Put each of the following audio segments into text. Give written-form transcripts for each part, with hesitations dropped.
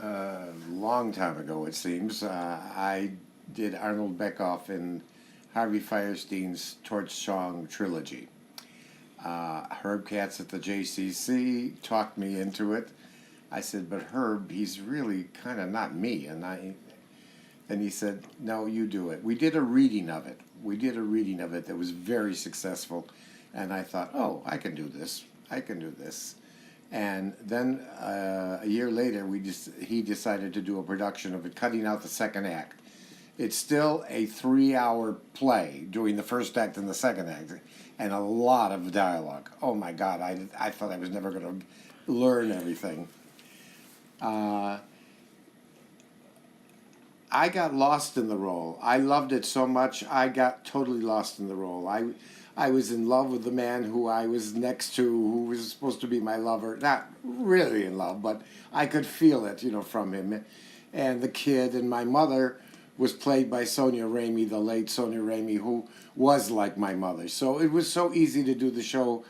long time ago, it seems. I did Arnold Beckoff in Harvey Fierstein's Torch Song Trilogy. Herb Katz at the JCC talked me into it. I said, but Herb, he's really kind of not me. And he said, no, you do it. We did a reading of it. That was very successful. And I thought, oh, I can do this. And then a year later, he decided to do a production of it, cutting out the second act. It's still a 3-hour play, doing the first act and the second act, and a lot of dialogue. Oh my God, I thought I was never going to learn everything. I got lost in the role. I loved it so much, I got totally lost in the role. I was in love with the man who I was next to, who was supposed to be my lover. Not really in love, but I could feel it, from him. And the kid, and my mother was played by Sonia Ramey, the late Sonia Ramey, who was like my mother. So it was so easy to do the show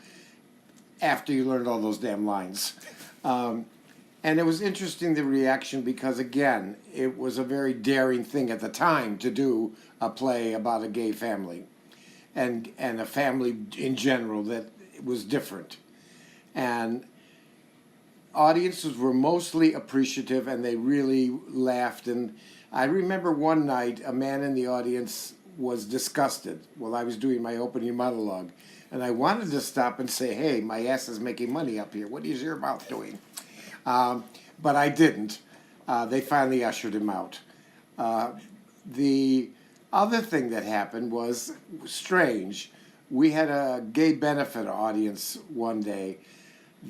after you learned all those damn lines. And it was interesting, the reaction, because, again, it was a very daring thing at the time to do a play about a gay family and a family in general that was different. And audiences were mostly appreciative, and they really laughed. And I remember one night a man in the audience was disgusted while I was doing my opening monologue. And I wanted to stop and say, hey, my ass is making money up here. What is your mouth doing? But I didn't. They finally ushered him out. The other thing that happened was strange. We had a gay benefit audience one day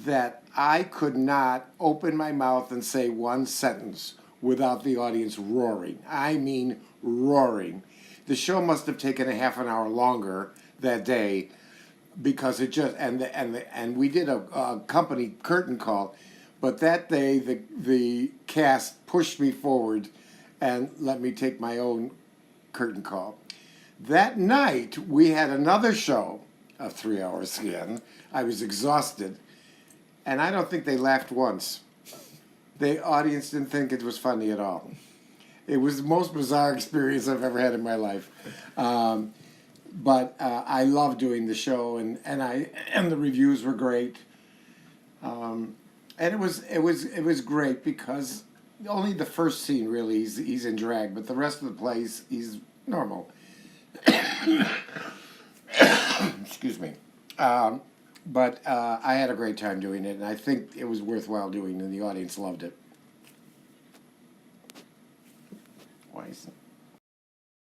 that I could not open my mouth and say one sentence without the audience roaring. I mean roaring. The show must have taken a half an hour longer that day because it just, and we did a company curtain call. But that day, the cast pushed me forward and let me take my own curtain call. That night, we had another show of 3 hours again. I was exhausted, and I don't think they laughed once. The audience didn't think it was funny at all. It was the most bizarre experience I've ever had in my life. But I loved doing the show, and the reviews were great. And it was great because only the first scene really he's in drag, but the rest of the plays he's normal. Excuse me. But I had a great time doing it, and I think it was worthwhile doing, and the audience loved it. Why is it?